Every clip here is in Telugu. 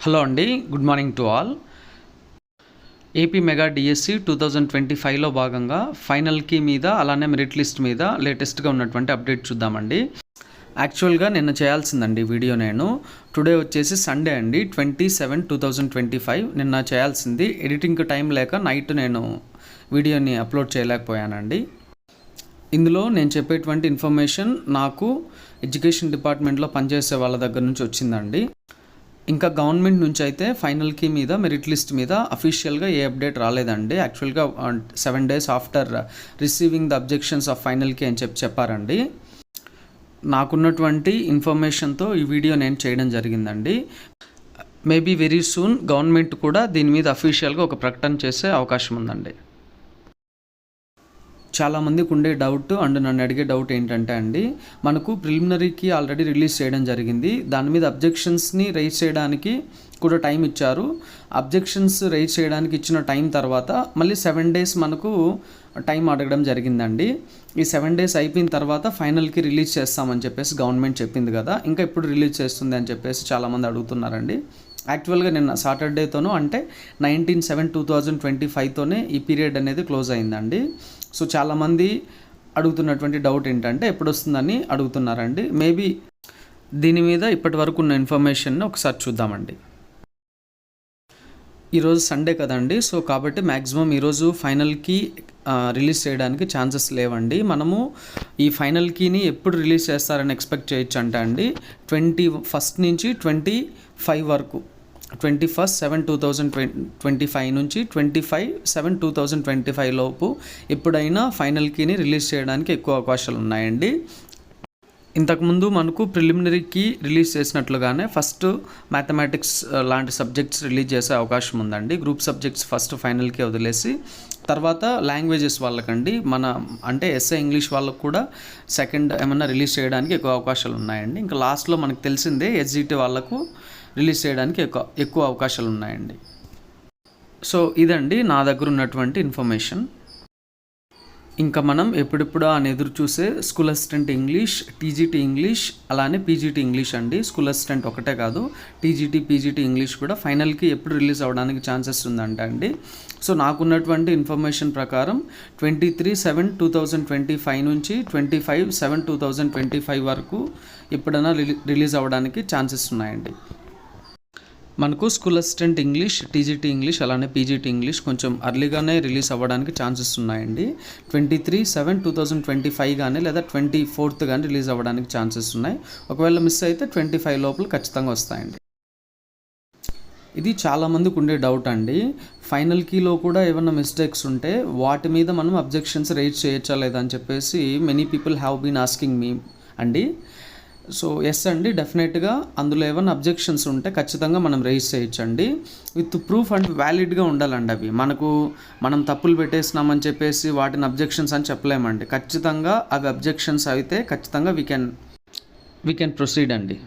హలో అండి, good morning to all. AP mega DSC 2025లో భాగంగా ఫైనల్ కీ మీద అలానే మెరిట్ లిస్ట్ మీద లేటెస్ట్గా ఉన్నటువంటి అప్డేట్ చూద్దామండి. యాక్చువల్గా నిన్న చేయాల్సిందండి వీడియో. నేను టుడే వచ్చేసి సండే అండి, 27/2025. నిన్న చేయాల్సింది, ఎడిటింగ్కి టైం లేక నైట్ నేను వీడియోని అప్లోడ్ చేయలేకపోయానండి. ఇందులో నేను చెప్పేటువంటి ఇన్ఫర్మేషన్ నాకు ఎడ్యుకేషన్ డిపార్ట్మెంట్లో పనిచేసే వాళ్ళ దగ్గర నుంచి వచ్చిందండి. ఇంకా గవర్నమెంట్ నుంచి అయితే ఫైనల్ కీ మీద మెరిట్ లిస్ట్ మీద అఫీషియల్గా ఏ అప్డేట్ రాలేదండి. యాక్చువల్గా 7 days after receiving the objections of final key అని చెప్పారండి. నాకున్నటువంటి ఇన్ఫర్మేషన్తో ఈ వీడియో నేను చేయడం జరిగిందండి. మేబీ వెరీ సూన్ గవర్నమెంట్ కూడా దీని మీద అఫీషియల్గా ఒక ప్రకటన చేసే అవకాశం ఉందండి. చాలామందికి ఉండే డౌట్ అండ్ నన్ను అడిగే డౌట్ ఏంటంటే అండి, మనకు ప్రిలిమినరీకి ఆల్రెడీ రిలీజ్ చేయడం జరిగింది. దాని మీద అబ్జెక్షన్స్ని రైజ్ చేయడానికి కూడా టైం ఇచ్చారు. అబ్జెక్షన్స్ రైజ్ చేయడానికి ఇచ్చిన టైం తర్వాత మళ్ళీ 7 days మనకు టైం అడగడం జరిగిందండి. ఈ 7 days అయిపోయిన తర్వాత ఫైనల్కి రిలీజ్ చేస్తామని చెప్పేసి గవర్నమెంట్ చెప్పింది కదా, ఇంకా ఎప్పుడు రిలీజ్ చేస్తుంది అని చెప్పేసి చాలామంది అడుగుతున్నారండి. యాక్చువల్గా నిన్న సాటర్డేతోనూ అంటే 19/7/2025తోనే ఈ పీరియడ్ అనేది క్లోజ్ అయిందండి. సో చాలామంది అడుగుతున్నటువంటి డౌట్ ఏంటంటే ఎప్పుడు వస్తుందని అడుగుతున్నారండి. మేబీ దీని మీద ఇప్పటి వరకు ఉన్న ఇన్ఫర్మేషన్ని ఒకసారి చూద్దామండి. ఈరోజు సండే కదండి, సో కాబట్టి మ్యాక్సిమం ఈరోజు ఫైనల్కి రిలీజ్ చేయడానికి ఛాన్సెస్ లేవండి. మనము ఈ ఫైనల్ కీని ఎప్పుడు రిలీజ్ చేస్తారని ఎక్స్పెక్ట్ చేయొచ్చు అంటే అండి, 21st నుంచి 25 వరకు, 21/7/2025 నుంచి 25/7/2025 లోపు ఎప్పుడైనా ఫైనల్ కీని రిలీజ్ చేయడానికి ఎక్కువ అవకాశాలు ఉన్నాయండి. ఇంతకుముందు మనకు ప్రిలిమినరీకి రిలీజ్ చేసినట్లుగానే ఫస్ట్ మ్యాథమెటిక్స్ లాంటి సబ్జెక్ట్స్ రిలీజ్ చేసే అవకాశం ఉందండి. గ్రూప్ సబ్జెక్ట్స్ ఫస్ట్ ఫైనల్కి వదిలేసి తర్వాత లాంగ్వేజెస్ వాళ్ళకండి, మన అంటే ఎస్ఏ ఇంగ్లీష్ వాళ్ళకు కూడా సెకండ్ ఏమన్నా రిలీజ్ చేయడానికి ఎక్కువ అవకాశాలు ఉన్నాయండి. ఇంకా లాస్ట్లో మనకు తెలిసిందే ఎస్జిటి వాళ్ళకు రిలీజ్ చేయడానికి ఎక్కువ అవకాశాలు ఉన్నాయండి. సో ఇదండి నా దగ్గర ఉన్నటువంటి ఇన్ఫర్మేషన్. ఇంకా మనం ఎప్పుడెప్పుడు అని ఎదురు చూసే school assistant English, TGT English, అలానే పీజీటీ ఇంగ్లీష్ అండి. స్కూల్ అసిస్టెంట్ ఒకటే కాదు, టీజీటీ పీజీటీ ఇంగ్లీష్ కూడా ఫైనల్కి ఎప్పుడు రిలీజ్ అవ్వడానికి ఛాన్సెస్ ఉందంట అండి. సో నాకున్నటువంటి ఇన్ఫర్మేషన్ ప్రకారం 23/7/2025 నుంచి 25/7/2025 వరకు ఎప్పుడైనా రిలీజ్ అవ్వడానికి ఛాన్సెస్ ఉన్నాయండి. మనకు school assistant English, TGT English, అలానే పీజీటీ ఇంగ్లీష్ కొంచెం అర్లీగానే రిలీజ్ అవ్వడానికి ఛాన్సెస్ ఉన్నాయండి. 23/7/2025 కానీ లేదా 24th కానీ రిలీజ్ అవ్వడానికి ఛాన్సెస్ ఉన్నాయి. ఒకవేళ మిస్ అయితే 25 లోపల ఖచ్చితంగా వస్తాయండి. ఇది చాలామందికి ఉండే డౌట్ అండి. ఫైనల్ కీలో కూడా ఏమైనా మిస్టేక్స్ ఉంటే వాటి మీద మనం అబ్జెక్షన్స్ రైజ్ చేయొచ్చా లేదా అని చెప్పేసి many people have been asking me అండి. సో ఎస్ అండి, డెఫినెట్గా అందులో ఏమైనా అబ్జెక్షన్స్ ఉంటే ఖచ్చితంగా మనం రైజ్ చేయొచ్చండి. విత్ ప్రూఫ్ అండ్ వ్యాలిడ్గా ఉండాలండి. అవి మనం తప్పులు పెట్టేసినామని చెప్పేసి వాటిని అబ్జెక్షన్స్ అని చెప్పలేమండి. ఖచ్చితంగా అవి అబ్జెక్షన్స్ అయితే ఖచ్చితంగా వీ కెన్ ప్రొసీడ్ అండి.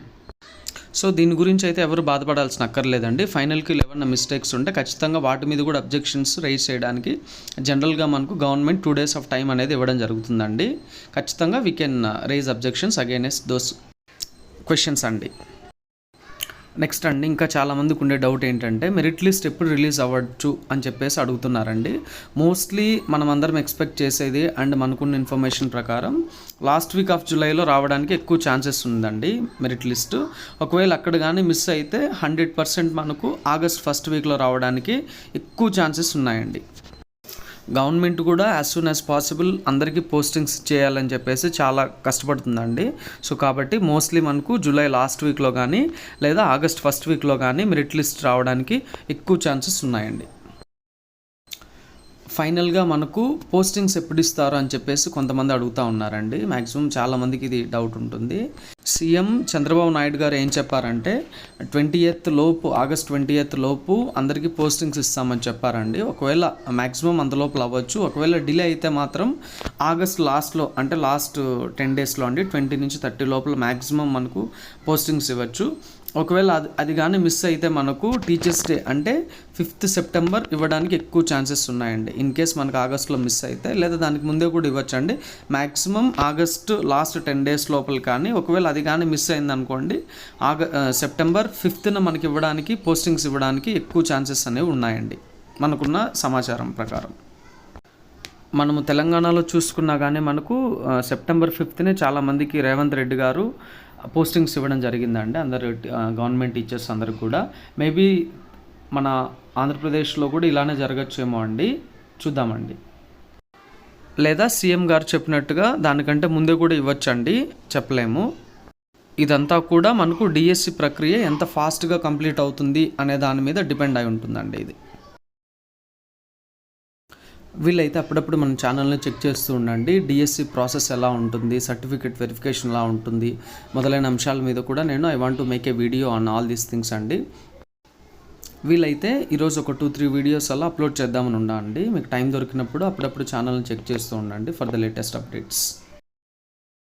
సో దీని గురించి అయితే ఎవరు బాధపడాల్సిన అక్కర్లేదండి. ఫైనల్కి ఏమైనా మిస్టేక్స్ ఉంటే ఖచ్చితంగా వాటి మీద కూడా అబ్జెక్షన్స్ రైజ్ చేయడానికి జనరల్గా మనకు గవర్నమెంట్ 2 days ఆఫ్ టైం అనేది ఇవ్వడం జరుగుతుందండి. ఖచ్చితంగా we can raise objections against those questions అండి. నెక్స్ట్ అండి, ఇంకా చాలామందికి ఉండే డౌట్ ఏంటంటే మెరిట్ లిస్ట్ ఎప్పుడు రిలీజ్ అవ్వచ్చు అని చెప్పేసి అడుగుతున్నారండి. మోస్ట్లీ మనం అందరం ఎక్స్పెక్ట్ చేసేది అండ్ మనకున్న ఇన్ఫర్మేషన్ ప్రకారం లాస్ట్ వీక్ ఆఫ్ జూలైలో రావడానికి ఎక్కువ ఛాన్సెస్ ఉందండి మెరిట్ లిస్ట్. ఒకవేళ అక్కడ కానీ మిస్ అయితే 100% మనకు ఆగస్ట్ 1st వీక్లో రావడానికి ఎక్కువ ఛాన్సెస్ ఉన్నాయండి. గవర్నమెంట్ కూడా యాజ్ సూన్ యాజ్ పాసిబుల్ అందరికీ పోస్టింగ్స్ చేయాలని చెప్పేసి చాలా కష్టపడుతుందండి. సో కాబట్టి మోస్ట్లీ మనకు జూలై లాస్ట్ వీక్లో కానీ లేదా ఆగస్ట్ 1st వీక్లో కానీ మెరిట్ లిస్ట్ రావడానికి ఎక్కువ ఛాన్సెస్ ఉన్నాయండి. ఫైనల్గా మనకు పోస్టింగ్స్ ఎప్పుడు ఇస్తారో అని చెప్పేసి కొంతమంది అడుగుతూ ఉన్నారండి. మ్యాక్సిమం చాలామందికి ఇది డౌట్ ఉంటుంది. సీఎం చంద్రబాబు నాయుడు గారు ఏం చెప్పారంటే 20th లోపు, ఆగస్ట్ 20th లోపు అందరికీ పోస్టింగ్స్ ఇస్తామని చెప్పారండి. ఒకవేళ మ్యాక్సిమం అంతలోపల అవ్వచ్చు. ఒకవేళ డిలే అయితే మాత్రం ఆగస్ట్ లాస్ట్లో, అంటే లాస్ట్ 10 daysలో అండి, 20 నుంచి 30 లోపల మ్యాక్సిమం మనకు పోస్టింగ్స్ ఇవ్వచ్చు. ఒకవేళ అది కానీ మిస్ అయితే మనకు టీచర్స్ డే అంటే 5th సెప్టెంబర్ ఇవ్వడానికి ఎక్కువ ఛాన్సెస్ ఉన్నాయండి. ఇన్ కేస్ మనకు ఆగస్ట్లో మిస్ అయితే, లేదా దానికి ముందే కూడా ఇవ్వచ్చండి. మ్యాక్సిమం ఆగస్టు లాస్ట్ 10 days లోపల. కానీ ఒకవేళ అది కానీ మిస్ అయింది అనుకోండి, సెప్టెంబర్ 5th మనకి ఇవ్వడానికి, పోస్టింగ్స్ ఇవ్వడానికి ఎక్కువ ఛాన్సెస్ అనేవి ఉన్నాయండి మనకున్న సమాచారం ప్రకారం. మనము తెలంగాణలో చూసుకున్నా కానీ మనకు సెప్టెంబర్ 5th చాలామందికి రేవంత్ రెడ్డి గారు పోస్టింగ్స్ ఇవ్వడం జరిగిందండి, అందరు గవర్నమెంట్ టీచర్స్ అందరికి కూడా. మేబీ మన ఆంధ్రప్రదేశ్లో కూడా ఇలానే జరగచ్చేమో అండి, చూద్దామండి. లేదా సీఎం గారు చెప్పినట్టుగా దానికంటే ముందే కూడా ఇవ్వచ్చండి, చెప్పలేము. ఇదంతా కూడా మనకు డిఎస్సి ప్రక్రియ ఎంత ఫాస్ట్గా కంప్లీట్ అవుతుంది అనే దాని మీద డిపెండ్ అయి ఉంటుందండి. ఇది వీళ్ళైతే అప్పుడప్పుడు మన ఛానల్ని చెక్ చేస్తూ ఉండండి. డిఎస్సి ప్రాసెస్ ఎలా ఉంటుంది, సర్టిఫికేట్ వెరిఫికేషన్ ఎలా ఉంటుంది, మొదలైన అంశాల మీద కూడా నేను I want to make a video on all these things అండి. వీళ్ళైతే ఈరోజు ఒక 2-3 వీడియోస్ అలా అప్లోడ్ చేద్దామని ఉండండి. మీకు టైం దొరికినప్పుడు అప్పుడప్పుడు ఛానల్ని చెక్ చేస్తూ ఉండండి ఫర్ ద లేటెస్ట్ అప్డేట్స్.